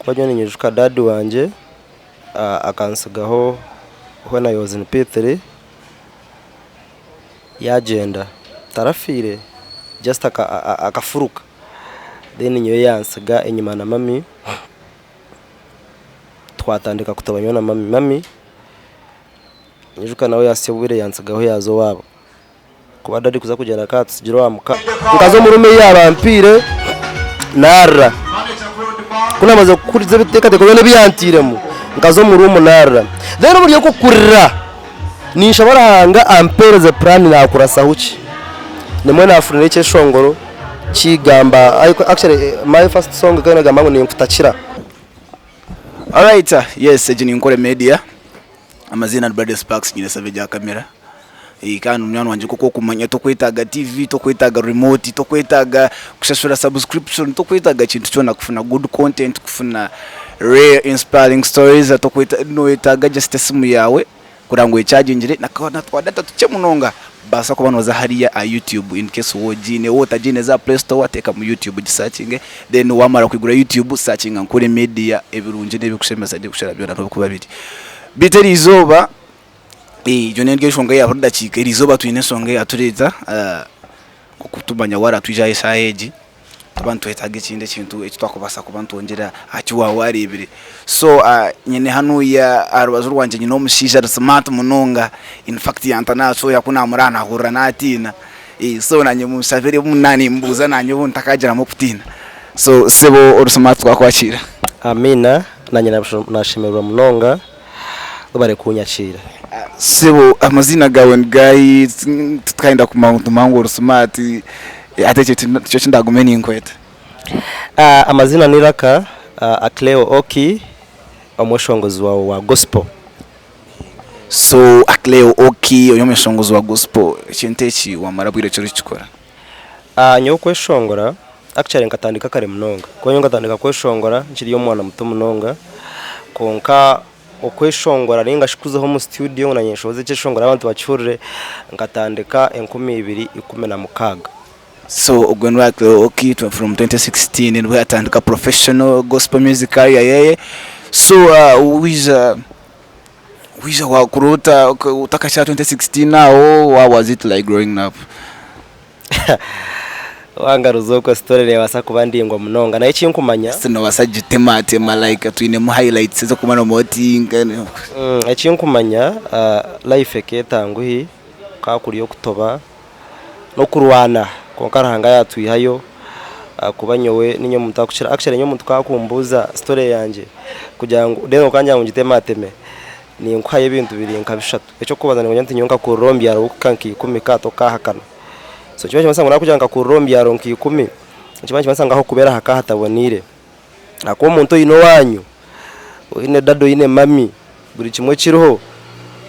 akuba nyonyeshuka dad wanje akansigaho when I was in P3 yagenda tarafire just akafuruka then nyo yansiga inyuma na mami twatandika kutabanywa na mami nyijuka nawe yasebwire yansigaho yazo wabo kuba dadi kuza kugenda katsigiro amuka nkazo murume yabampire nara kuna maze kurize biteka tekone nebyantiremo nkazo murumu nara then buriye ko kurira nishabara hanga ampereze plan na kurasa huki nemwe nafurire cye shongoro kigamba actually my first song kana gamba ngo nimfutakira. Alright, yes, ni NKORE Media. Amazina Brady Sparks nyine savejya kamera. Kandi umwana wanje kuko kumanya to kwitaga TV, to kwitaga remote, to kwitaga kushashura subscription, to kwitaga kintu cyona kufuna good content, kufuna rare inspiring stories, to kwita no itaga just simu yawe kurango icagingire nakabona twa data tuce munonga basa ko banoza hariya a YouTube in case wogine wotagine za Play Store wateka mu YouTube gisearching then wamara kwigura YouTube searching NKORE Media ebirunje nebikushemeza je gushara byo nato kubabiri biteri izoba jone ngeshonga ya hoda chike izoba twine songa ya tureza kukutumanya wara tujaye saheji abantu etaga kinde kintu ekitwakubasa kubantu ongera akiwa warebire so nyene hanu ya Arubazirw wanje nyino mushisha smart munonga in fact yantana so yakuna murana hurra natina so nanye musafiri munani mbuza nanye buntakajira mu kutina so sebo or smart twakwakira. Amina nanye nashimirwa munonga ubare kunyakira sebo amazina gawe ngayi tukaenda ku mount mango smart atece cyo ndagumeni inkweta amazina niraka Acleo Okie Nomweshongozi wa gospel. So Acleo Okie Nomweshongozi wa gospel cyentechi wamarabwire cyo rikikora nyo kweshongora actually nkatandika kare munonga ko ngatandika kweshongora nkiri yo mwana muto munonga konka okweshongora ringa shikuzeho mu studio nanyeshoze cyeshongora abantu bacurire nkatandika 2016. So when Acleo Okie from 2016 and we atandika professional gospel music career yeye so wiza wa kuruta utakasha 2016 now how was it like growing up? Wangaruzo ko story le wasa kubandingwa munonga na iki nkumanya sino wasaje temate malaika twine mu highlights zo kumana motinga iki nkumanya life eketanguhi kakuriyo kutoba no kurwana konkaranga yatwihayo kubanyowe ninyo mutakukira actually nyo muntu kakumbuza story yanje kugira ngo deno kanja ngo ngitemateme ni nkwaye ibintu biri nkabishatu eco kubazana ngo nyanti nyonka ku rombi yaro kanki 10 kato kahakana so kibaje masanga nakugira ngo ku rombi yaro nki 10 kibaje masanga aho kubera hakahatabonire ako muntu ino wanyu ine dado ine mami buri kimwe kiriho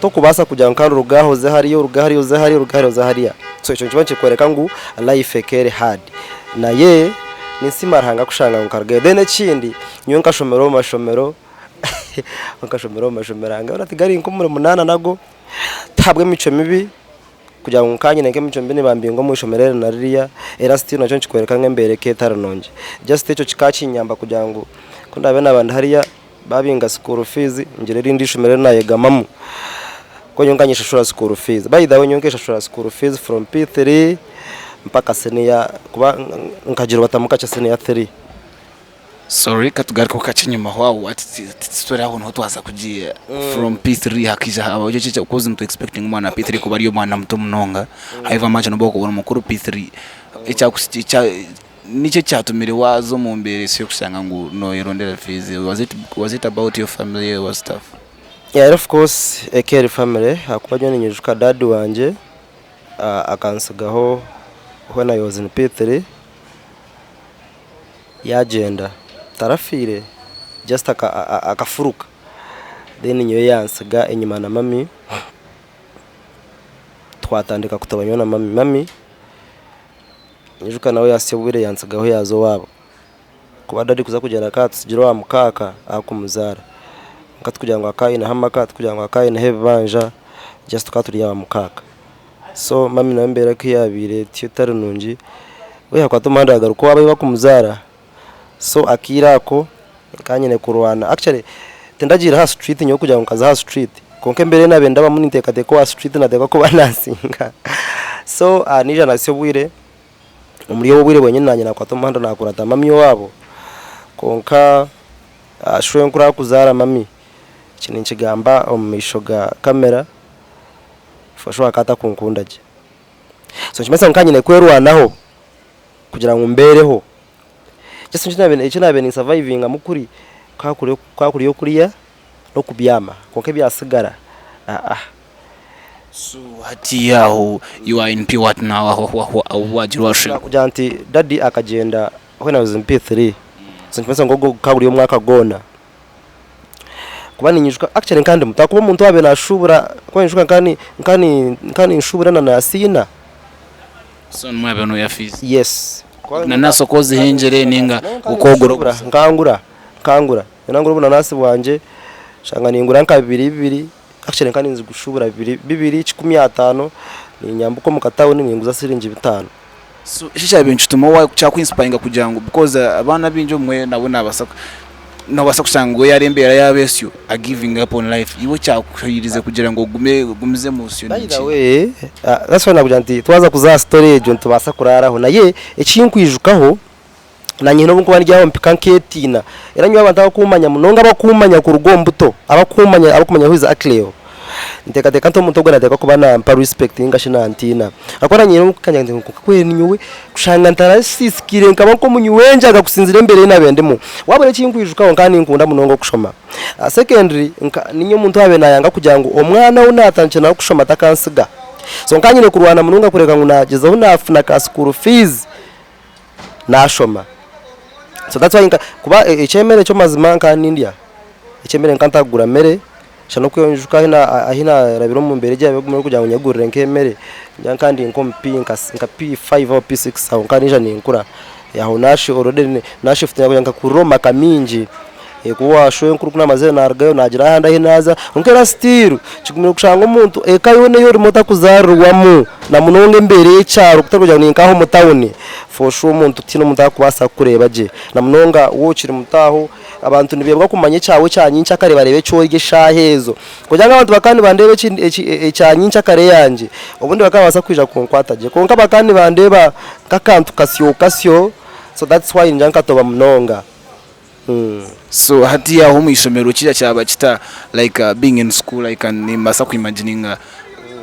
to kubasa kugira ngo kandi rugahoze hariya so ico kibaje kwereka ngo life ekere hard na ye nisimaranga kushanga ngo karge dene kindi nyonka shomero mashomero nkashomero mashomera urati gari nkumure munana nago tabwe mico mibi kugira ngo kanye nenge mico mbi nibambingo mu shomerere na riya elasti naco nkikwereka ngembere ke taranonje just ico kikacinyamba kugira ngo kundabe nabandi hariya babinga school fees ngire rindi shomerere nayegamamu ko nyonganyisha shura school fees by the way nyongesha shura school fees from P3 mpaka senior kuba nkajiro batamuka cha senior 3. Sorry katugaruka kacinyuma hwawo ati story aho ntwaza kugiye from P3 hakija aba cyo cyo cause into expecting mwana P3 kuba ariyo mwana muto munonga haiva macho no boko bona mukuru P3 icyakusica nice cyatumire wazo mu mbere cyo kusanga ngo no irondera fees was it about your family or stuff? Yeah, of course a care family akuba nyonyeshuka dad wanje akansigaho when I was in P3 yagenda tarafire just akafuruka then nyo yansiga inyuma na mami twatandika kutabanywa na mami nyijuka nawe yasebwire yansigaho yazo wabo kuba dadi kuza kugenda katsigiro amukaka akumuzara nkatukugira ngo akayina hamaka tukugira ngo akayina hebanja just tukaturiya amukaka so mami nambere ko yabire tiyotari nungi we hakwatumanda agaruko wabaye bakumuzara so akirako kanyene kurwana actually tendagira ha street nyo kugira ngo kaza ha street konke mbere nabenda bamuniteka teko wa street nateka ko banasinga so nija nasyo bwire umuriyo bwire bwenye nanye nakwato mhanda nakurata mami wabo konka ashwe nkura kuzara mami kini nkigamba omishoga kamera fasho akata kunkundaje so kimesa nkanyine kwerwanaho kugira ngo mbereho just nchinabe ni surviving amukuri kakuri yo kuriya no kubyama konke byasigara so hati yaho you are in P what now Awabazirw washe kujanti daddy akagenda when I was in P3 so kimesa ngo kakuri yo mwaka gona kubani nyishwa actually kandi mutakuba umuntu wabe nashubura kwa nyishwa nkani nshubura na asina so mwabe no yafize yes na naso kozi henjere ninga ukogoro kangura nanangura buna nasi bwanje shanga ningura nka 2 actually kandi nzi gushubura 2 ni nyambuko mukatawo ni nguza siringi 5 so shisha benshi tumo cha kwinspiringa kugira ngo because abana binjo mwe nabona abasa kusango yarembera yabesyo a giving up on life iwo cyakwirize kugira ngo gumize musyo by the way that's why nakujanti twaza kuza storage on tubasa kuraraho naye ekinkwijukaho nanye no bwo njyaho mpika nketina eranyo abantu bakumanya munonga bakumanya ku rugombuto abakumanya huiza Acleo ntekateka nto muntu gwana teka kubana mpa respect ngashina antina akora nyiro kanya kwere ninyuwe kushanga ntarasisikire nkaba ko munyuwenja agakusinzira imbere n'abendemo wabone kinkwijukaho nkani nkunda munongo kushoma secondary ninyo muntu abe nayanga kugira ngo omwana unatanche na kushoma takansiga so nkanyine kurwana munonga kureka ngunageza unafuna ka school fees nashoma so that's why kuba echemere cyo mazima nkani India echemere nkantagura mere shano kuyonjuka ahina rabiro mu mbere jyabe kugira ngo nyagurire nkemere nyankandi nka P5 or P6 aho kanija ninkura yaho nashe already nashe futa yanka kuroma kaminji kuwa shoye nkuru kuna mazena nargayo nagira handa hinaza nkera stiru kigumira kushanga umuntu ekayone yo rimota kuzarwamu na munonge mbere y'cyaro kutakugira ngo ninkaho mutawuni for sure umuntu tino mutakubasa kureba je na munonga wociri mutaho abantu nibebwa kumanye cyawe cyanyinca kare barebe cyo igishahezo kugira ngo abantu bakandi bandebe cyanyinca kare yanje ubundi bakabasa kwija kunkwataje konka bakandi bandeba kakantu kasyo so that's why njanka toba munonga so hati yaho mu isomero kira cyaba kita like being in school like ni masa ku imagining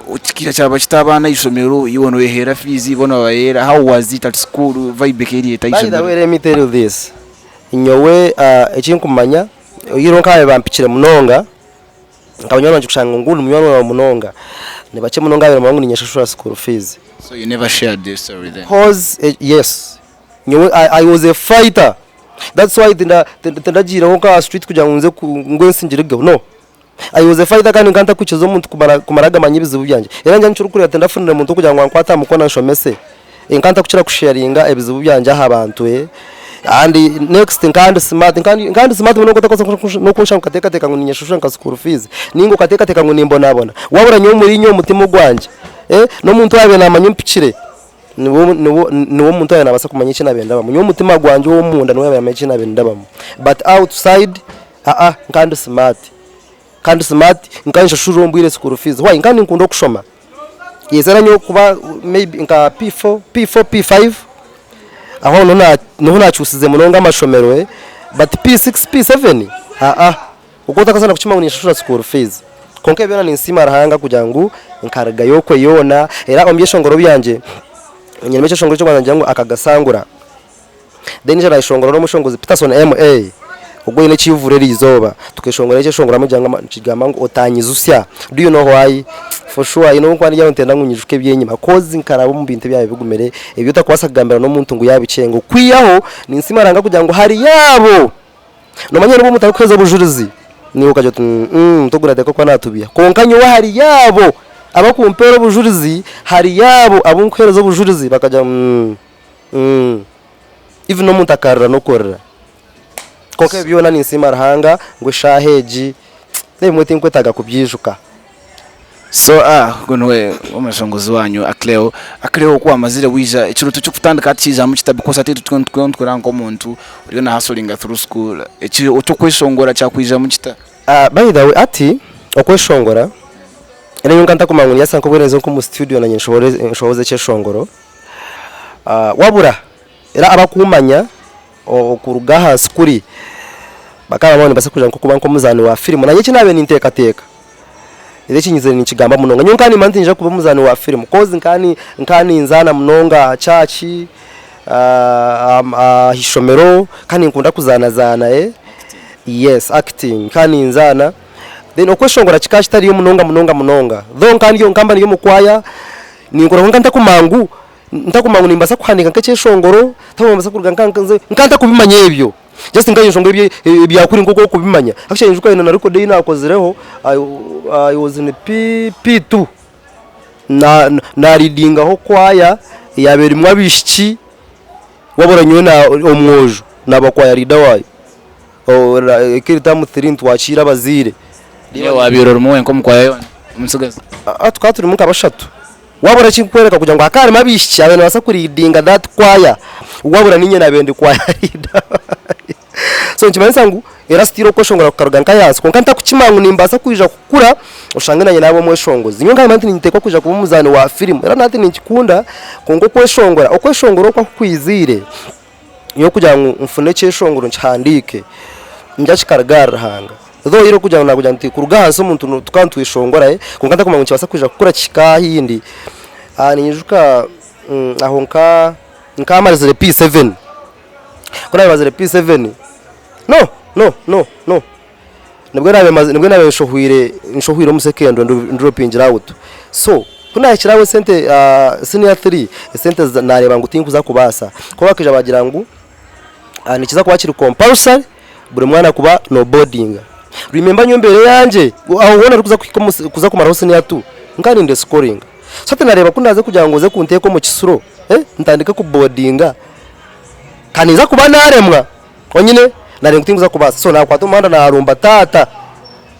ukira cyaba kita abana isomero ibono wehera fizi ibono bayera how was it at school vibe keri by the way let me tell you this inyowe ekinkumanya yironka abe bampikire munonga nkabanywa nanje kushanga ngulu munyo wa munonga ne bache munonga abe mangu ninyashashura school fees so you never shared this story then cause yes nyowe I was a fighter. That's why tendagira nko street kugira ngo nze ngwensinjirige no I was a fighter kandi nkanta kukizo umuntu kumaraga manyibizibu byanje eranje ncuru kuri atendafunira umuntu kugira ngo ankwata mukona nshomese nkanta kuchira kusharinga ebizibu byanje aha abantu and next kandi smart muno kotakosa no kunsha kateka ngo ninyashusha nka school fees ningo kateka ngo nimbonabona wabura nyo muri nyo mutima gwanje no muntu wabe namanyumpikire niwo muntu yana basa kumanya iki nabenda bamu nyo mutima gwanje wo munda no yabamenye iki nabenda bamu but outside nkandi smart nkanisha shuru mbwire school fees why nkandi nkundo kushoma yezera nyo kuba maybe nka P4 P5 aho no nacyusize munonga amashomero but P6 P7 uko takasana kuchima unishashura school fees konke byona ni nsima rahanga kugira ngo nkaraga yoko yona era ombye byanje nyemeche shongoro cyo kwanza ngo akagasangura then jara shongoro no mushongozi Peterson MA ubwo ine chivure rizoba tukeshongora cyo shongora mujanga kigama ngo otanyizusya do you know why for sure ino kwani yaho ntenda ngunyijuke byenyima kozi nkarabo mu bintu byawe bigumere ibyo takwasagambira no muntu ngo yabicengo kwiyaho ni nsima ranga kugira ngo hari yabo no manyero bo mutakweza bujurizi ni ukaje tugura deko kwa natubiya konkanyo wa hari yabo abakumpera bujurizi hari yabo abunkwera bujurizi bakaja even no mutakarra no korra koke byona ni nsima rahanga ngo shaheji nemwe tinkwetaga kubyijuka So gunwe omashongozi wanyu Acleo Okwamazirw wija ekiruto cyo kutandika atija mu kitabikosa tetu twentwera nko muntu uri na hustling through school ekyo cyo kweshongora cya kwija mu kita. By the way ati okweshongora ene nyunganta kumanguni yasanko bwerezo nko mu studio na nyenshoboze cyeshongoro wabura era abakumanya okurugaha skuri bakaba bone basa kuja nko kuba nko muzani wa film na nyeki nabe ninteka teka ile kinyize ni kigamba munonga nyunkani manti nje kuba muzani wa film cause nkani inzana munonga chachi hishomero kani nkunda kuzana yes acting kani inzana then okweshongora kikashi tari yo munonga though nkani yo nkamba niyo mukwaya ninkora nkanta kumangu nimbasa kuhandika nk'ekyeshongoro tabamasa kuruga nkanta kubimanya ebyo just nkayishongo byakuri nkoko kubimanya actually njuka ina record ina akozireho I was in P2 na reading aho kwaya yabera mwabishiki waboranywe na omwojo nabakwaya rida wayo ekirita mu 3 twakira bazire niyo wabiro rumwe nko mukwaya yone umusigaza atukaturi mu kabashatu wabura chinkwereka kugira ngo akari mabishiki abantu basa kuridinga that kwaya wabura ninye nabende kwaya rida so nchimanisa ngu era stiro koshongora kukaruga nkayansi konkanta kuchimangu nimbasa kuija kukura ushangana nabo mweshongozi nyonga manti nitekwa kuja kuba muzani wa film era nati nikikunda kongo kweshongora okweshongora kwa kwizire yo kugira ngo mfune cyeshongoro nchandike njashikaragar hanga though iro kugira ngo nakugira nti kuruga hanso umuntu tukantu ishongora konkanta kumangu cyabasa kuja kukura chikahindi ninjuka aho nkamalizire P7 kuna bazire P7 no nibwo nabe nshohwire mu second ndropingira out so kuna ikirawe sente senior 3 sente nareba ngo tinkuza kubasa ko bakija bagira ngo nikiza kubakira compulsory buri mwana kuba no boarding remember nyombere yanje aho ubona kuza kumara senior 2 ngani nde scoring so tenareba kundaze kugira ngo ze kunteko mu kisuro ntandika ku boardinga kaniza kuba naremwa onyine nari ngutinguza kubasa so nakwato manda narumba tata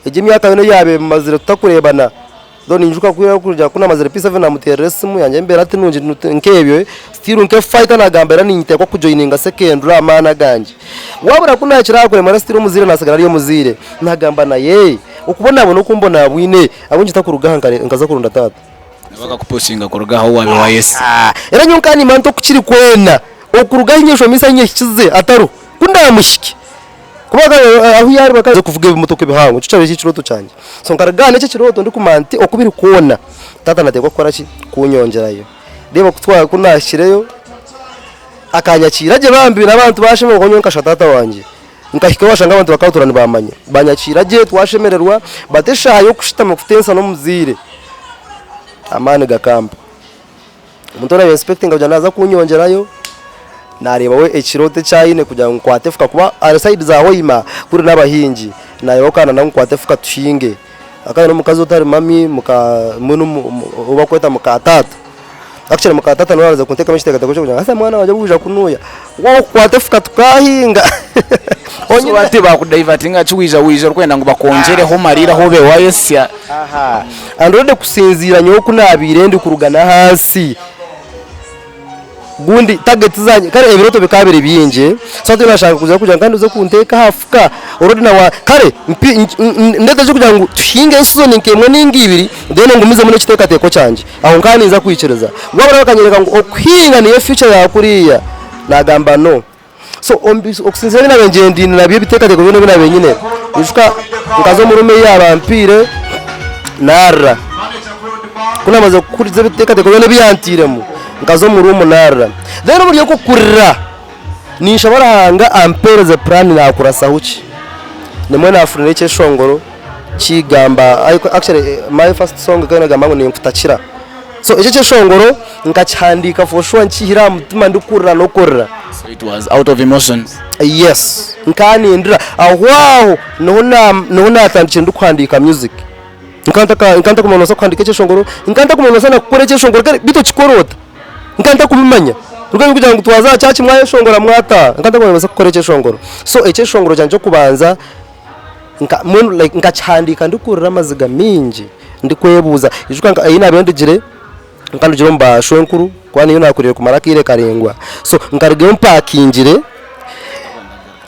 eje myaka yone yabe mazire tutakurebana doni njuka kuja kuna mazire P7 na muteresimu yanje mbera ati nunje nkebyo still nke fighter na gambera ninte kwa kujoininga second ramana ganje wabura kuna kirakure mara still muzire nasagara ariyo muzire nagamba na ukubona abo no kumbona bwine abunje takurugahankare nkaza kurunda tata baka kupostinga kurugaho wabe wa yes era nyunkani manto kukiri kwena okuruga inyesho misa nyekize ataro kunda mushiki kubaga aho yari bakaze kuvuga ibimotoke bihango cyo cyabe kiroto cyanje so nkaragana cyo kiroto ndi kumanti okubiri kuona tata natekwa kora ki kunyongerayo deba kutwara kunashireyo akanyakira je bambi nabantu bashemo konyonka shatata wanje nkahika bashanga abantu bakauturana bamanye banyakira je twashemererwa bateshayo kushitama kutensa no muzire amane gakamba umuntu na inspecting ajanaza kunyongerayo nareba we ekirote cyayine kugira ngo kwatefuka kuba side za hoima kuri nabahingi nayo kana na kwatefuka tushinge akana no mukazo tari mami muno ubakweta mukatata actually mukatata no araza kunteka mishiteka takoje kugira asa mwana waje buja kunuya wo kwatefuka tukahinga onye bati bakudaivatinga chiwija kwenda ngo bakongere ho marira hobe wayesya andode kusinzira nyo kunabire ndi kurugana hasi gundi target zanye kare ebiroto bikabere byinje so tunashaka kuja kandi uze kunteka hafuka orodi na wa kare ndete cyo kugira ngo tushinge season nkemwe n'ingibiri dene ngumize muri kiteka teko cyanje aho nkani nza kwicereza wabara bakanyereka ngo okhinga niyo future yakuriya nagamba no so okusinzira bina benje nabyo biteka teko bino bina benyine ushuka nkazo murume y'abampire nara kuna maze kurize biteka teko bino byantiremo ngazo muri umunara rero buryo ko kurira nishabara hanga ampereze plan nakurasa huki nemwe nafurire cyeshongoro kigamba actually my first song kana gamba ngo nimfutakira so icyo cyeshongoro nkacyandika for sure nkihira mutima ndikurira no kurira so it was out of emotions yes nkani ndira ahwaho no natandikira ndikwandika music nkanta kumonosa kwandika cyeshongoro nkanta kumonosa nakukore cyeshongoro bito kikorota nkanta kubimanya ruganye kugira ngo twaza cyaci mwaye shongora mwata nkanta kubimasa kukoreche shongoro so eche shongoro cyanje kubanza nkacandika ndikurira amaziga mingi ndi kwebuza ijuka ina bendegire kandi jiro mba shwenkuru kwani yo nakurire ku marakire karengwa so nkarige mpakingire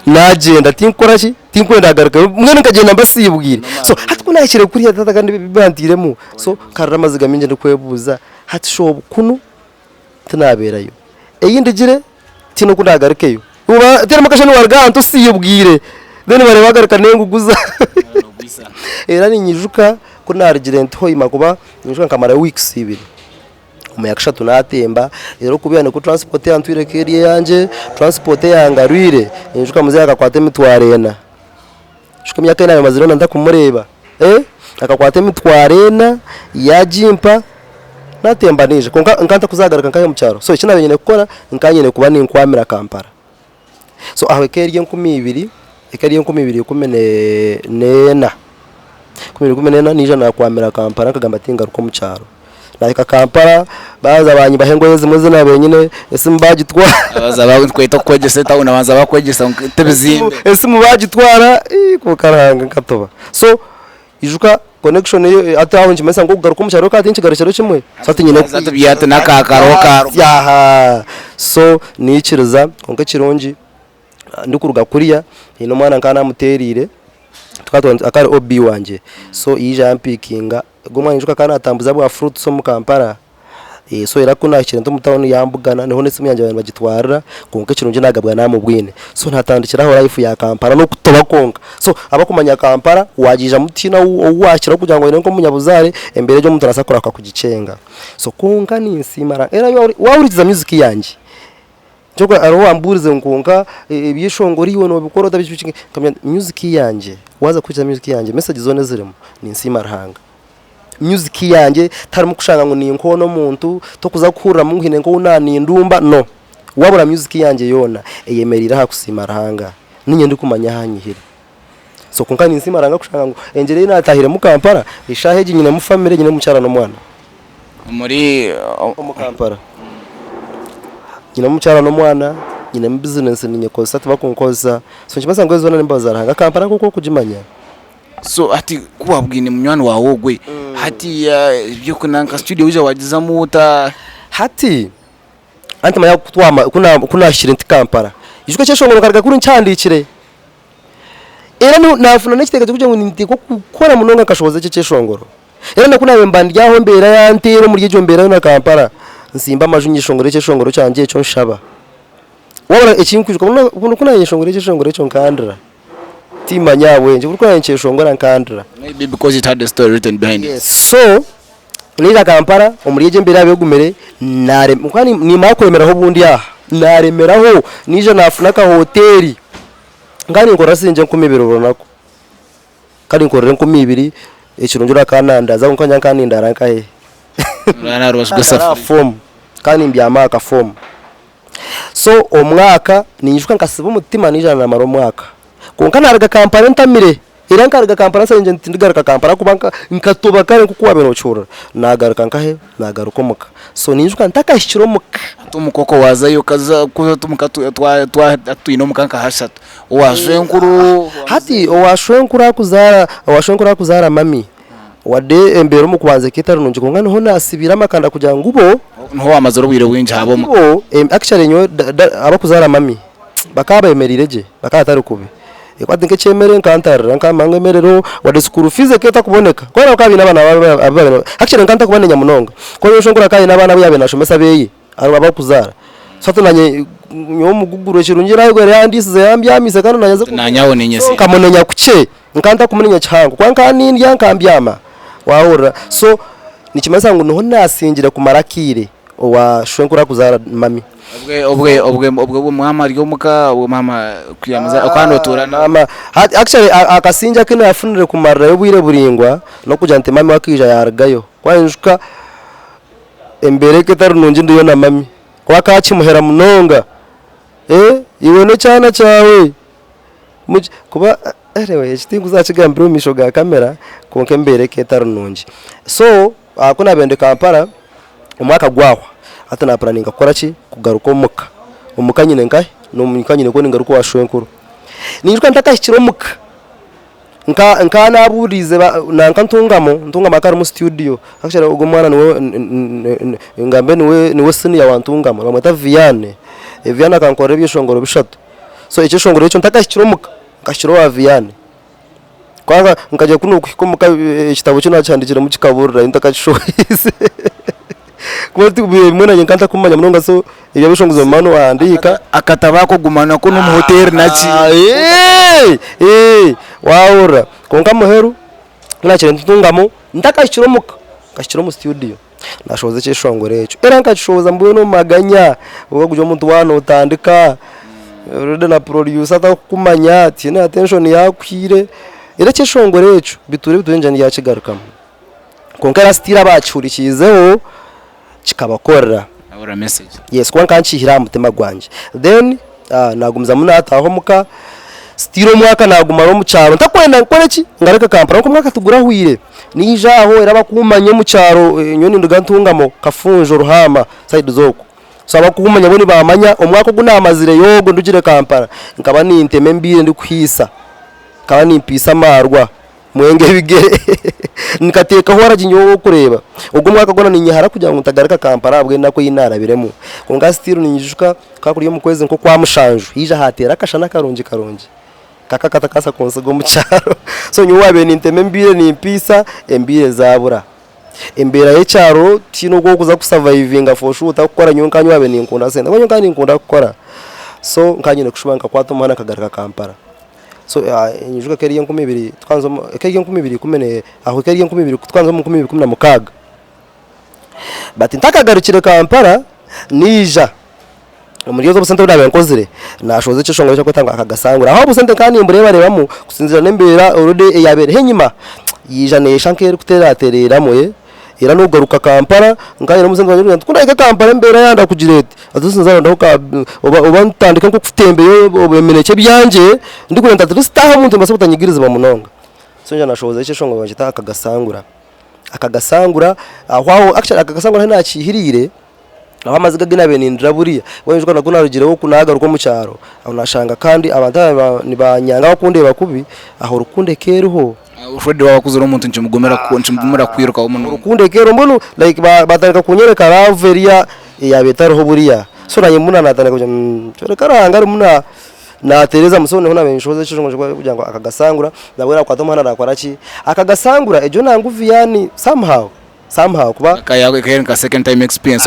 nagenda tinkorachi tinkwenda garuka mwe nkagenda mbasibwire so hati kunakire kuri tata kandi bibandiremo so karamaziga minje ndi kwebuza hati shobu kunu tunaberayo eyindigire tino kundagarukeyo uba tera makashani warganto siyubwire then bare bagaruka nenguguza era ni nyijuka kunarigire ntoyi makuba nyijuka kamara weeks 2 umuyaksha tunatemba rero kubiyane ku transport yantwire keriye yanje transport yangarwire nyijuka muze akakwate mitwarena shuka myaka ina mazirona ndakumureba akakwate mitwarena yajimpa natemba nije nkanta kuzagaruka nkaye mu cyaro so ikina benyene gukora nkanyene kuba ni nkwamira Kampala so aho keriye 20 ekariye 2014 2014 nije nakwamira Kampala kagamba tinga ruko mu cyaro naika Kampala baza abanyi bahengo yeze muzina benyine esimu bagitwara baza bagitwita kwegese tawo nabanza bakwegesa tebizimbe esimu bagitwara ku karanga katoba so ijuka connection yo ataho njimesa ngo kugaruka mu cyaro kati nkigarukiro kimwe sati nyine zatubiyate nakakaroka yaha so nikiriza konke kirongi ndikuruga kuriya ino mwana nkana muterire tukatonze akari obi wanje so ija ampikinga gomwa njuka kana atambuza bwa fruit so mu Kampala so era kuna kintu mutawoni yambugana niho nesimu yanje abantu bagitwarira konke kirunje nagabwa namo bwine so ntatandikiraho life ya Kampala no kutoba konka so abakumanya Kampala wajija mutina uwakira kugira ngo nko munyabuzare embere byo mutarasa kuraka kugicenga so konka ni insimara era wawuriza music yanje Joko aro amburize nkunga ibyishongori wono bikoro dabishiki kamya music yanje waza kuja music yanje message zone zirimo ni insima rahanga music yanje tarimo kushanga ngo ni inkono muntu to kuza kurura mu nkine ngo unani ndumba no wabura music yanje yona eyemerira ha kusima rahanga ninye ndi kumanya hanyihira so kunka ni insima rahanga kushanga ngo engere natahire mu Kampala ishaheje nyine mu family nyine mu cyarano mwana muri mu Kampala nyina mucyarano mwana nyina mu business ninye kosa tubakunkoza so nkibasa ngo zona nimba zaranga Kampala kuko kujimanya so ati kuwabwine munywani wawe gwe hati byo kunanka studio uje wagiza muta hati anti maya kutwama kuna shirenti Kampala ijuka cyashongoro karga kuri ncandikire era nafuna nekiteka cyo ngo nintiko gukora munonga kashoboze cyo cyeshongoro era nakuna mbandi yaho mbera yantero muri cyo mbera na Kampala nsimba majunyishongoro cyeshongoro cyanje cyo nshaba wabara ekinkujwe kuna yishongoro cyeshongoro cyo nkandra timanya wenje kuko yancheshongora nkandra maybe because it had a story written behind it so nira Kampala umuriye mbere abegumere nare kwani ni makwemeraho bundi aha naremeraho nije nafuna ka hoteli ngani ngora sinje nkumibiro nako kali nkorere nkumibiri ekirunjura kananda za nkanya kaninda ranka he rana rwashugasa form kandi mbyama ka form so omwaka ninjuka nkasiba umutima nijana na maro mwaka konka naraga Kampala ntamire era nkaraga Kampala senje ntindigaruka Kampala kubanka nkatoba kare kuko wabenochura nagaruka nkahe nagarukomuka so ninjuka ntakashiro muka tumukoko wazayo kaza kuza tumukatu twino mukanka hashatu owashwenkuru hati owashwenkura kuzara mami wade embero mu kubanze kitaro nunje kongana ho nasibira makanda kugira ngubo nho wamazoro bwire winje habo actually nyo abakuzara mami bakaba emerireje bakatari kubi kwati nke chemere nkantara nkamanga emerero wade school fees keta kuboneka kora kabina abana actually nkanta kubonenya munonga ko yoshongura kai nabana byabe nashomesa beyi aro abakuzara sato nanye nyomuguguru kirungira yego yandisize yambyamise kana nanyaze nanyawo nenyese kamonenya kuche nkanta kumunenya cyango kwanka nindi yankambyama wahora so nikimasa ngo no nasingira ku marakire wa shwenkura kuzara mami obwe mama ryo muka mama kwiyamaza akando turana mama actually akasinja kino yafunire ku marra yo bwire buringwa no kujante mami wakija yargayo kwanjuka embere ketaru nunje ndiyo na mami kwa kachi muhera munonga iwone cyana cyawe kuba anyway chitingu zachigambira misho ga kamera konke mbere ketaru nunje so akuna bende Kampala umwaka gwaho atana planning akora ki kugaruka umuka nyine nkahe no munyika nyine ko ningaruka washwenkuru ninjuka ntakashikira umuka nka naburize nanka ntungamo akari mu studio akashara ugo mwana ngambe niwe senior wantungamo bamwita Viane Viane akankora ibyishongoro bishatu so icyo shongoro cyo ntakashyiromuka ngashiro wa Viane kwanga nkajya kunuka igitabo cyo nacandikira mu kikaburira ntakashohize kwati mwana nkanta kumanya munonga so ibyo bishongozo mano andika akatabako gumana ko no mu hotel naki waura konka muheru nakire ntungamo ndakashiromuka kashiro mu studio nashoze cyeshongore cyo era nkashoza mbuye no maganya uwo kujya umuntu wano utandika rede na producer atakumanya tina attention yakwire era cyeshongore cyo biture njani yakigarukamo konka rastira bacurikizeho kikabakorera abura message yes kwa nkanchihira mutima gwanje then nagumza munataho muka stiro mwaka nagumaro mu cyaro ntakwenda nkore ki ngareka kampara ko mwaka tugura hwire nijaho era bakumanye mu cyaro nyoni ndugantungamo kafunjo ruhama side zoko saba kumanya boni bamanya umwaka gunamazire yogo ndugire kampara nkaba ninteme mbire ndi kwisa kaba nimpisa marwa mwenge bigere nikateka hora jinyo kureba ubwo mwaka gona ninyahara kugira ngo utagarika kampara abwe nako yinarabiremo konga stiro ninyishuka kakuriye mu kwezi nko kwa mushanju hija hatera akashana karonje kakatakasa konsago mu cyaro so nyuwabe ninteme mbire nimpisa embire zabura embera y'ecyaro tino go kuza kusurvivinga for sure utakora nyonka nywabe ninkunda senda ko nyonka ninkunda gukora so nkanyine kushubanka kwatumana kagarika kampara so injuka keri yenkumi 2 twanzo keri yenkumi 2 kumene aho keri yenkumi 2 twanzo mu 10 mukaga but ntakagarukire kampara nija umuriyo zo busente ndabe nkozire nashoze cyo shongo cyo kwetanga akagasangura aho busente kandi imbure barebamo kusinzira nembera already yabere henyima yijanesha nkere kuteratereramo era nugaruka kampara nganye n'umusenzi wanyurira tukunda ika kampara mbera yanda kugirete adusinza ndaho oba ntandika nko kutembeye obemeneke byanje ndikurenta tustaha muntu mbase butanyigiriza bamunonga so njya nashoze cyo shongo banje akagasangura aho actually akagasangura nta kihirire aho amaziga ginabe nindira buriya wenjuka naguna rugireho kunagaruka mu cyaro aho nashanga kandi abantu ni banyanga bakunde bakubi aho rukunde keruho Fred wakuzura umuntu nchimugumera kwiruka umuntu rukunde kero mbonu like batareka kunyereka raveria yabetaroho buriya so nanye muna nataneka cyo karanga ari muna na Tereza musone hona benshoze cyo kugira ngo akagasangura nabwera kwa tomana nakora ki akagasangura ejo nangu Viani somehow kuba kaya second time experience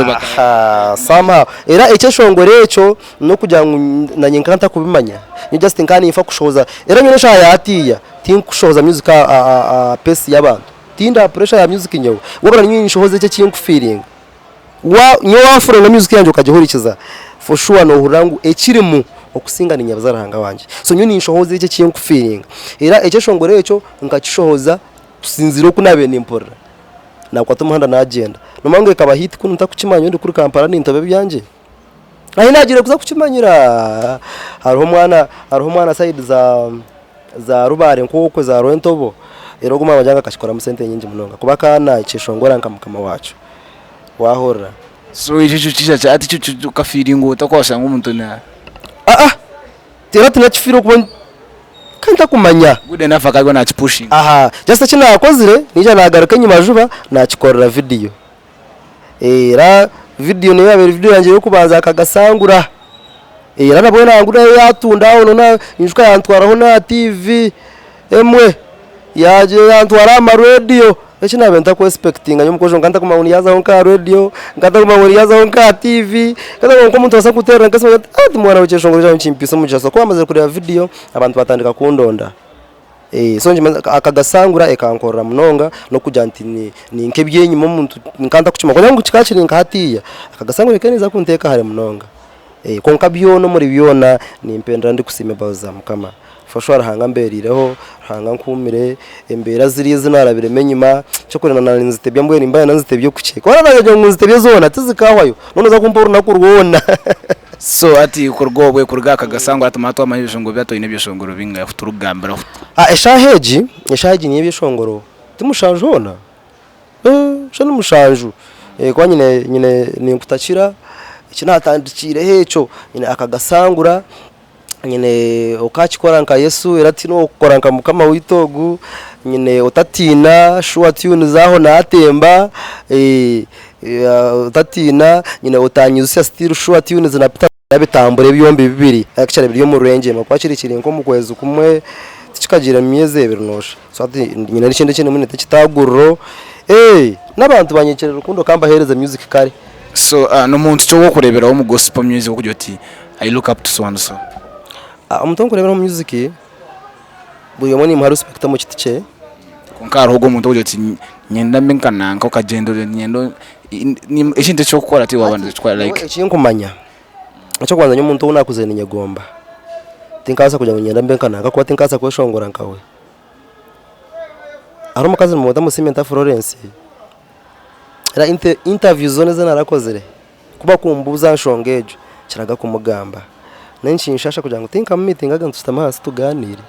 somehow era icyo shongore echo no kugira ngo nanye nkanta kubimanya ni just nkani ifa kushoza era nyine sha yatiya tinkushoza music pace y'abantu tinda pressure ya music nyewe wabara nyine nshoze cyo kintu feeling nyo wafura na music yanjye ukajihurikiza for sure no hurangu ekirimu okusinga ninyabazarahanga wanje so nyine nshoze cyo kintu feeling era icyo shongore echo nkakishoza kusinzira kunabe nimpora nakwa tumuhanda na agenda nomango kaba hit kuno ntakukimanya ndi kuri kampara n'intobe byanje aho nagire kuza kukimanyira hariho mwana side za rubare nkoko za Rwentobo ero guma bajanga kashikora mu sente nyingi munonga kuba kana ikishongora nkamukama wacu wahora so ico cisha ati cyo kafiringo utakwasha nk'umuntu na tera tunachifiro kuba kanta kumanya good enough akagwa na pushing just kina yakozire nija nagaruka nyuma juba nakikorera video era video niyo yabere video yanje yo kubanza akagasangura era nabwo nangura yatunda aho nona injuka yantwaraho na TV emwe yaje yantwara ama radio echi nabenta ko expecting anyo mukojo nganta kuma uniyaza onka radio nganta kuma uniyaza onka TV kada ko muntu asakutera nkase ati mwana weche shongoro cyo chimpiso mujaso ko amaze kureba video abantu batandika kundonda so nje akagasangura ekankorera munonga no kujanti ni nkebyenyi mu muntu nkanta kuchima ko nyangu kikachiri nkatiya akagasangura keniza kunteka hare munonga konka byono muri byona nimpendera ndi kusime baza mukama fashwara hanga mberireho hanga nkumire embera ziri zinarabire menyima cyo kurena nalinzitebya mbwe nimbaye nanzitebyo kuke kora nagaje nguzitebye zona tizikahwayo none za kumporo nakurwona so ati kurgobwe kurgaka gasango atamato amabishongo byato ine byishongoro binga yafuturugambira eshaheji ni byishongoro timushanjona shano mushanju kwa nyine ni kutakira kinatandikire hecho nyine akagasangura nyine ukakikora nka Yesu irati no ukora nka mukama witogu nyine utatina sure tune zaho natemba utatina nyine utanyuza still sure tune zinapita bitambure byombi bibiri actually byo mu range makwakiri kiri nko mu kwezi kumwe tikikagira myeze birunosha so ati nyine n'ikindi kintu munete kitagurro n'abantu banyekerera rukundo kamba hereza music kare so no muntu cyo kureberaho mu gospel music kugira ati I look up to so and so umuntu kureberaho music buyo moni mu respect mu kitice konkara hogo muntu kugira ati nyenda mbenkananga ukagendo nyendo ikindi cyo gukora ati wabandi twara like ikinkumanya cyo kwanza nyumuntu unakuze ni nyegomba tinkasa kujya nyenda mbenkananga kuba tinkasa kweshongora nkawe ari umukazi mu Madamu Simenta Florence era interview zone narakozere kuba kumbuza nshongejo kiraga kumugamba nenshi nshasha kugira ngo tinka meeting aga ntustama hasi tuganire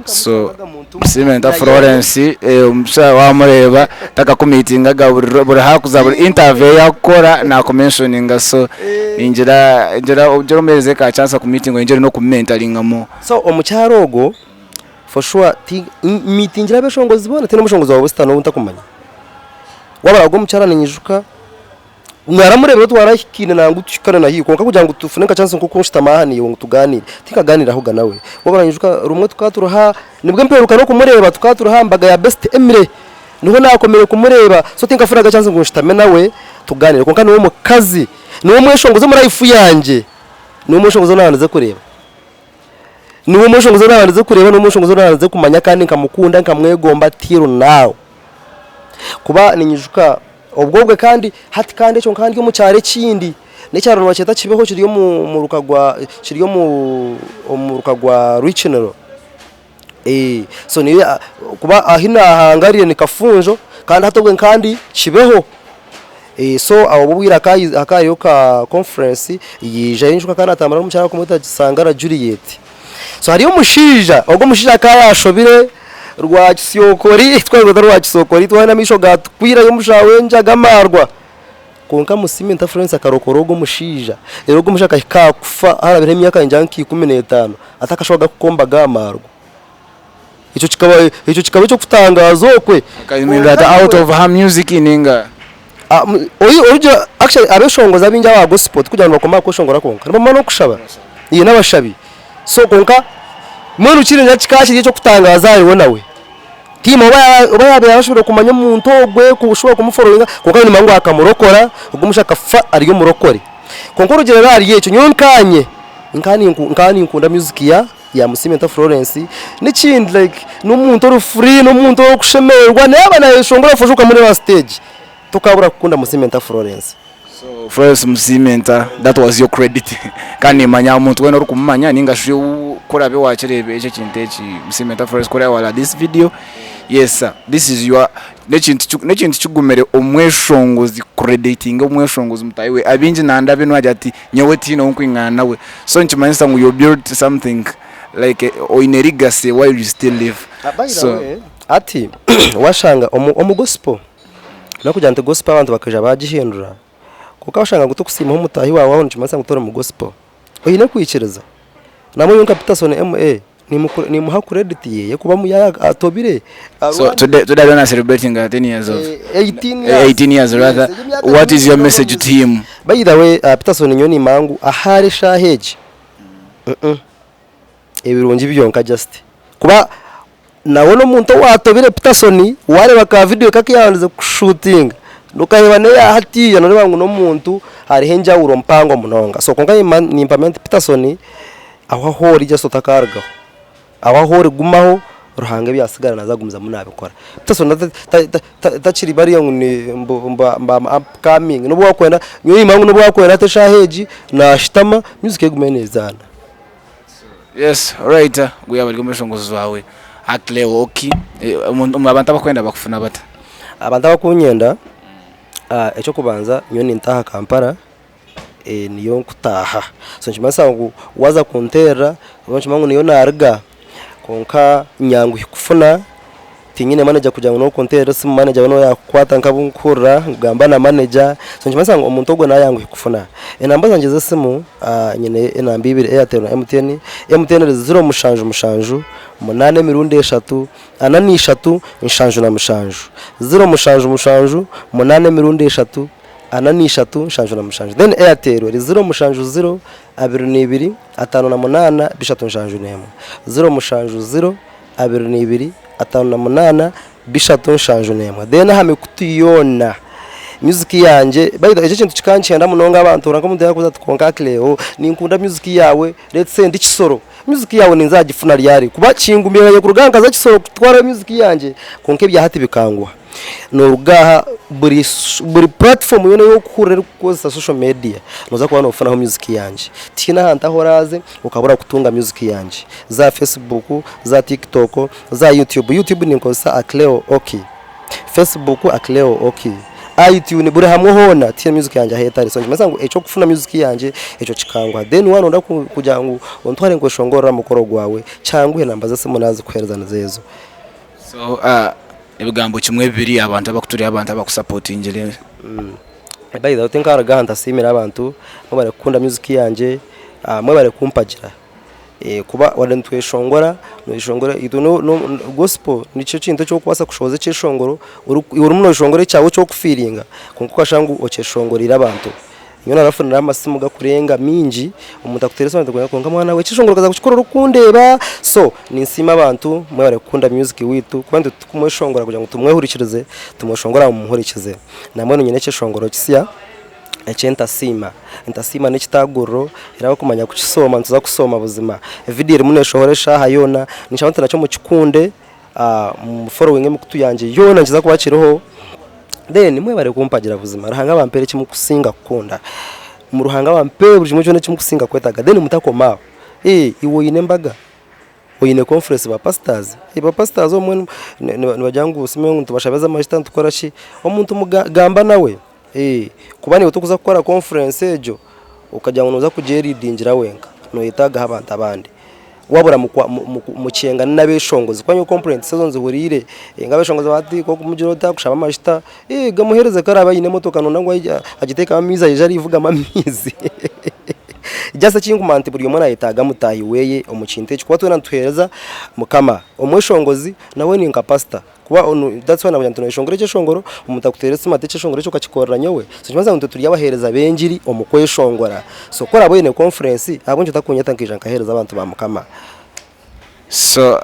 so Simenta Florence umsha wamureba taka ku meeting aga buri hakuza buri interview yakora na mentioning so injira ujero meze ka chance ku meeting injira no ku mentoring mo so omucyarogo for sure meeting rabeshongozi bona tene mushongozi wa Western untakumanya wabarago mucyarane nyijuka mwaramurebe twarahikine nangu tukana nahi konka kugira ngo tufuneka chance nko kunshitama hani ngo tuganire tikaganira aho ganawe wabaranyijuka rumwe tukaturuha nibwe mperuka no kumureba tukaturuha mbaga ya best emre niho nakomere kumureba so tinkafuraga chance ngo nshitame nawe tuganire konka niwo mukazi niwo mweshongozi muri life yanje niwo mweshongozi nabanze kureba niwo mweshongozi nabanze kureba niwo mweshongozi nabanze kumanya kandi nkamukunda nkamwegomba tiro nawe kuba ninyijuka ubwobwe kandi hati kandi cyo kandi mu cyare kindi necyaro waceta kibeho kiriyo mu rukagwa kiriyo mu rukagwa regional so ni kuba ahina hangariye ni kafunjo kandi hatobwe kandi kibeho so abo bubwira akayo ka conference yije yinjuka kandi atamara mu cyaro kumwita gisangara Juliet so hariyo mushija ubwo mushija kayashobire rwa kisokori twego rwa kisokori twana misho gatwira yo mushawe njagamarwa konka Musimenta Florence akarokorogo mushija rero go mushaka kakufa harabire myaka njanki 15 atakashoga kukomba gamarwa ico kikaba cyo kutangazo kwe kayimirata out of her music ininga oyo actually abeshongoza binja wa gospel kugira ngo bakoma ko shongora konka nabo no kushaba iyi n'abashabi so konka muri ukiri nyakikashi cyo kutangaza ariwo nawe timo oba yashobora kumanya umuntu ogwe kushobora kumuforolinga kuko ni mangu akamurokora ugumushaka fa ariyo murokore konko rugero rari yecho nyonkanye nkani nkunda music ya Musimenta Florence n'ikindi like n'umuntu uri free n'umuntu wo kushemerwa naba na shongora fushuka muri stage tukabura kukunda Musimenta Florence so Florence Musimenta that was your credit kandi manya umuntu wena uri kumanya ningashuye ukora be wacerebe icyo kintechi Musimenta Florence kora wala this video yes sir this is your nechinti chugumere omweshongozi crediting omweshongozi mutayiwe abinji nandabe nwaje ati nyewe tino nkwingana nawe so nchimanyisa ngo you build something like in a legacy while you still live so ati washanga omugospel nakuja nte gospel abantu bakaja bagihindura kuko washanga gutukusima ho mutahi wawe aho nchimanyisa ngutore mu gospel oyine kwikireza namwe yonka Peterson MA ni muha credit ye kuba mu ya atobire so today we are celebrating 10 years of 18 years rather what is your message to him by the way Peterson nyoni mangu ahari shaheje ebirungi byonka just kuba nawe no muntu watobire Peterson wareba ka video kakiyanze shooting nukayeba ne hati ya none bangu no muntu hari henja uro mpango munonga so konga ni implement Peterson aho hori just takarga aho hori gumaho ruhange byasigara nazagumza munabikora Peterson tachiri bari yangu ni mba upcoming no bwakwenda nyoyi mangu no bwakwenda teshaheji na shitama music yegumenezana yes right we are gomeshongozi wawe Acleo Okie abantu abakwenda bakufuna bata abantu abakunyenda echo kubanza nyoni ntaha Kampala niyo kutaha so nchimasa ngo waza kuntera nchimangu niyo narga konka nyangu ikufuna tinyine manager kugira ngo no kontere sim manager bano yakwata nkabunkura ngamba na manager so njye ngo umuntu ogwo nayangu kufuna enamba zanje zesimu nyine enamba 2 Airtel na MTN 0 mushanju 8 mirundi 3 anani 3 nshanju na mushanju 0 mushanju 8 mirundi 3 anani 3 nshanju na mushanju then Airtel 0 mushanju 0 2 5 na 8 3 nshanju nemo 0 mushanju 0 2 5 na 8 3 nshanju nemo then hame kutiyona music yanje bayida eje kintu kikancenda munonga abantu ranko mudaya kuza tukonka Acleo ninkunda music yawe let's say ndi kisoro music yawe ninzagifuna ryari kuba kingumiye ku ruganga za kisoro twara music yanje konke bya hati bikangwa no rugaha buri platform yone yo kurera kukoza social media noza kubana ufana music yanje tina hanta horaze ukabura kutunga music yanje za Facebook za TikTok za YouTube ninkosa Acleo Okie Facebook Acleo Okie iTunes buri hamwe hona tia music yanje ahetari so ngimasango eco kufuna music yanje eco cikangwa then wano nda kugira ngo ontware ngo shongora mukoro gwawe cyangwa namba zase munazi kwerezana zezo so ibigambo kimwe bibiri abantu abakuturi abantu abakusupportingire by the think araganda simira abantu mo barakunda music yanje mo bare kumpagira kuba warentwe shongora no shongora ito no gospel nico cinto cyo kwasa kushoze cyeshongoro uri muno shongore cyawo cyo kufiringa kuko kashangu okeshongorira abantu nyona rafunira amasimu gakurenga minji umuntu akuteresa ndakunda konga mwana we cyeshongoro kaza kuchikora rukundeba so ninsima abantu mwe bare kunda music witu kwandi tukumweshongora kugira ngo tumwehurikirize tumweshongora mu muhurikize namwe nyine cyeshongoro kisiya echenta sima ntasima n'ikitaguro iraba kumanya kucisoma ntuza kusoma buzima video iri muneshohoresha hayona nichabanta naco mu kikunde mu following mu kutuyanje yona ngiza kubakiriho then mwe bare kumpagira buzima ruhanga bampere kimu kusinga kukunda mu ruhanga bampere buri kimwe kimu kusinga kwetaga then mutakoma iwo yinembaga oyine conference ba pastors ba pastors omwe nibajyangu usime ngo tubashabeza amashita tukorashi omuntu mugamba nawe kubani utukuza gukora conference ejo ukajya ngo nuza kugera idingira wenga no yitaga abantu abandi wabura mu cyenga n'abeshongozi kwanye conference season zihurire ngabeshongozi bati ko kumujiro takushaba amashita gamuhereze karaba yine motoka nona ngo agiteka amiza yeje arivuga amamizi Jasa kingumanti buri mwana yitaga mutahi weye omukinte kwa tuna ntwereza mukama omweshongozi nawe ni nka pastor kuba that's why nabanya tunashongore cyeshongoro umutakuteresa mate cyeshongoro cyo kakikorera nyowe so kimaze ngo turi yabahereza benjiri omukweshongora so kora abo ine conference abo nje takunyata nkija nkahereza abantu ba mukama so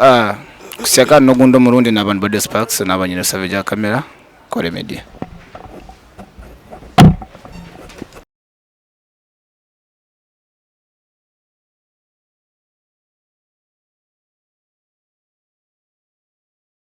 kusyaka no gundo murundi nabantu ba Sparks nabanyine save ja kamera Kore Media.